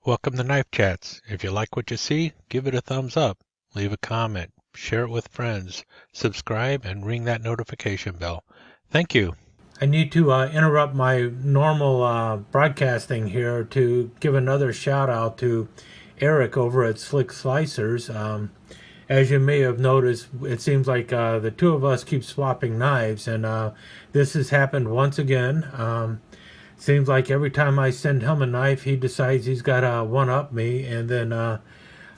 Welcome to Knife Chats. If you like what you see, give it a thumbs up, leave a comment, share it with friends, subscribe, and ring that notification bell. Thank you. I need to interrupt my normal broadcasting here to give another shout out to Eric over at Slick Slicers. As you may have noticed, it seems like the two of us keep swapping knives, and this has happened once again. Seems like every time I send him a knife, he decides he's got to one up me, and then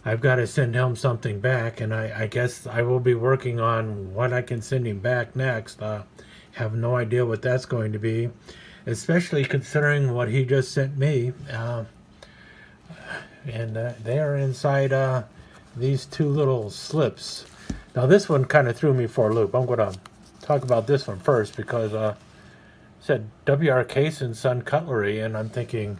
I've got to send him something back. And I guess I will be working on what I can send him back next. Have no idea what that's going to be, especially considering what he just sent me. And they are inside these two little slips. Now, this one kind of threw me for a loop. I'm going to talk about this one first because it said W.R. Case and Son Cutlery, and I'm thinking,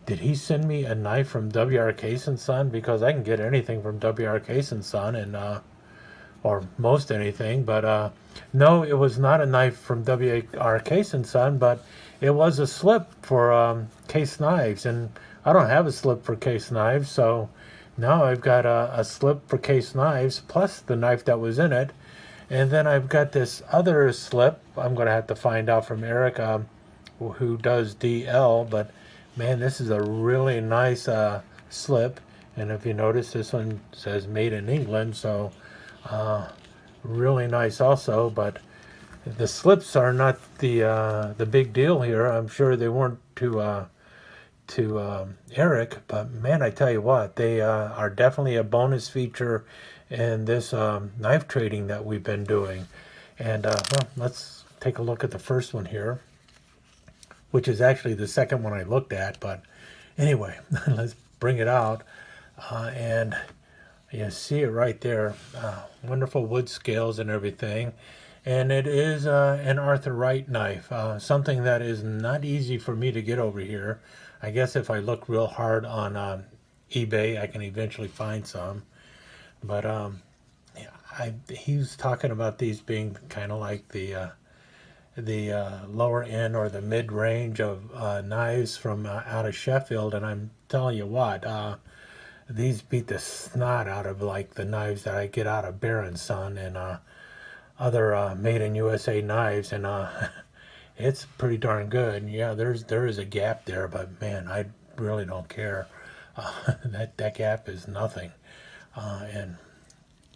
did he send me a knife from W.R. Case and Son? Because I can get anything from W.R. Case and Son, and or most anything. But no, it was not a knife from W.R. Case and Son, but it was a slip for Case Knives, and I don't have a slip for Case Knives, so now I've got a slip for Case Knives plus the knife that was in it. And then I've got this other slip I'm going to have to find out from Eric, who does DL. But man, this is a really nice slip. And if you notice, this one says made in England, so really nice also. But the slips are not the big deal here. I'm sure they weren't to Eric, but man, I tell you what, they are definitely a bonus feature in this knife trading that we've been doing. And well, let's take a look at the first one here, which is actually the second one I looked at. But anyway, let's bring it out. And you see it right there. Wonderful wood scales and everything. And it is an Arthur Wright knife, something that is not easy for me to get over here. I guess if I look real hard on eBay, I can eventually find some. But yeah, he was talking about these being kind of like the lower end or the mid range of knives from out of Sheffield, and I'm telling you what, these beat the snot out of like the knives that I get out of Bear and Son and other made in USA knives, and it's pretty darn good. Yeah, there is a gap there, but man, I really don't care. That gap is nothing. And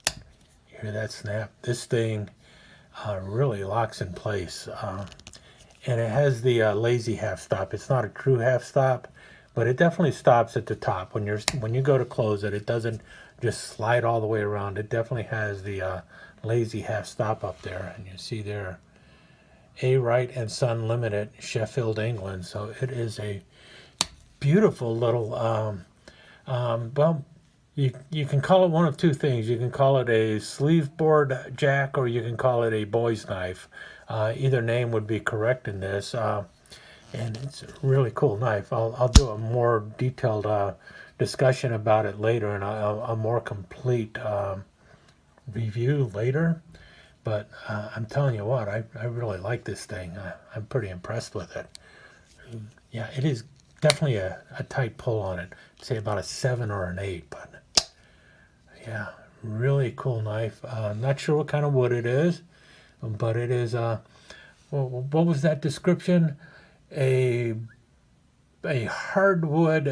you hear that snap? This thing really locks in place. And it has the lazy half stop. It's not a true half stop, but it definitely stops at the top. When you go to close it, it doesn't just slide all the way around. It definitely has the lazy half stop up there. And you see there, A. Wright and Son Limited, Sheffield, England. So it is a beautiful little, well, you can call it one of two things. You can call it a sleeve board jack, or you can call it a boy's knife. Either name would be correct in this. And it's a really cool knife. I'll do a more detailed discussion about it later, and a more complete review later. But I'm telling you what, I really like this thing. I'm pretty impressed with it. Yeah, it is definitely a tight pull on it. I'd say about a 7 or an 8, but yeah, really cool knife. Not sure what kind of wood it is, but it is, well, what was that description? A hardwood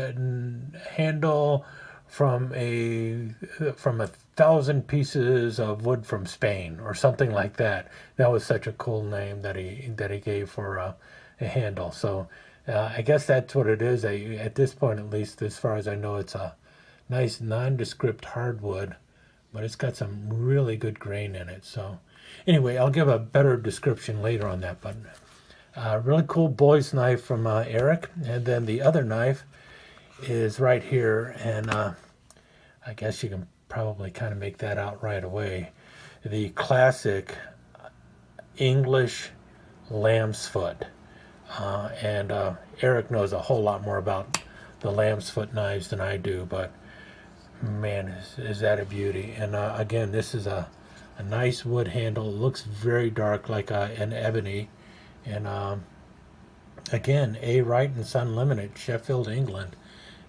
handle from a 1,000 pieces of wood from Spain or something like that. That was such a cool name that he gave for a handle. So I guess that's what it is. At this point, at least, as far as I know, it's a nice nondescript hardwood, but it's got some really good grain in it. So anyway, I'll give a better description later on that. But really cool boy's knife from Eric. And then the other knife is right here, and I guess you can probably kind of make that out right away. The classic English lamb's foot. And Eric knows a whole lot more about the lamb's foot knives than I do, but man, is that a beauty. And again, this is a nice wood handle. It looks very dark, like an ebony. And again, A. Wright and Son Limited, Sheffield, England.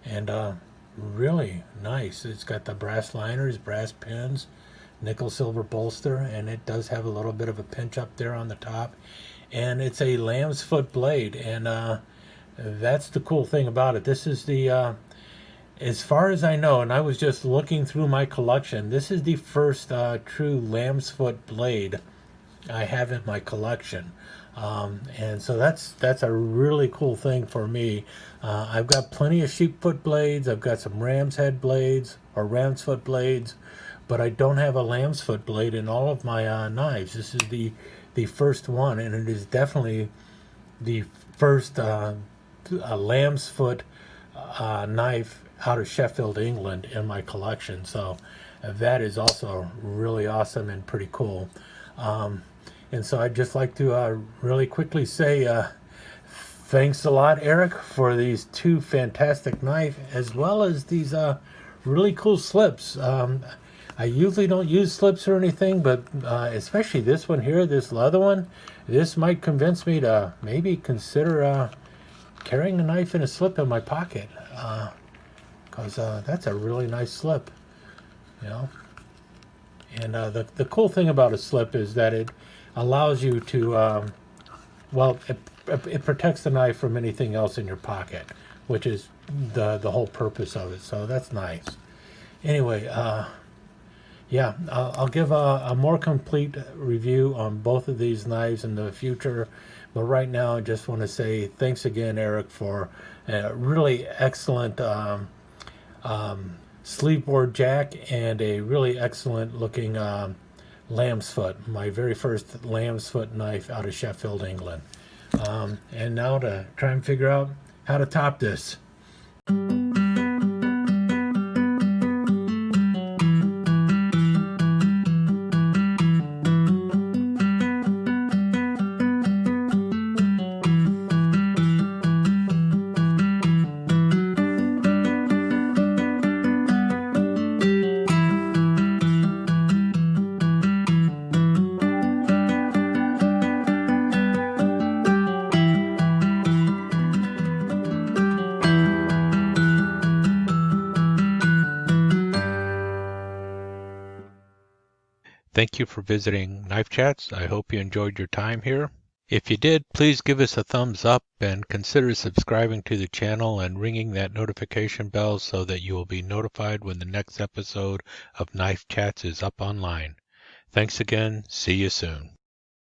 and really nice. It's got the brass liners, brass pins, nickel silver bolster, and it does have a little bit of a pinch up there on the top. And it's a lamb's foot blade, and that's the cool thing about it. This is the as far as I know, and I was just looking through my collection, this is the first true lamb's foot blade I have in my collection. And so that's a really cool thing for me. I've got plenty of sheep foot blades. I've got some ram's head blades or ram's foot blades, but I don't have a lamb's foot blade in all of my knives. This is the first one, and it is definitely the first lamb's foot knife out of Sheffield, England, in my collection. So that is also really awesome and pretty cool. And so I'd just like to really quickly say thanks a lot, Eric, for these two fantastic knives, as well as these really cool slips. I usually don't use slips or anything, but especially this one here, this leather one, this might convince me to maybe consider carrying a knife in a slip in my pocket, because that's a really nice slip, you know. And the cool thing about a slip is that it allows you to, well, it protects the knife from anything else in your pocket, which is the whole purpose of it. So that's nice. Anyway, yeah, I'll give a more complete review on both of these knives in the future. But right now, I just want to say thanks again, Eric, for a really excellent sleeve board jack and a really excellent looking lamb's foot, my very first lamb's foot knife out of Sheffield, England. And now to try and figure out how to top this. Thank you for visiting Knife Chats. I hope you enjoyed your time here. If you did, please give us a thumbs up and consider subscribing to the channel and ringing that notification bell so that you will be notified when the next episode of Knife Chats is up online. Thanks again. See you soon.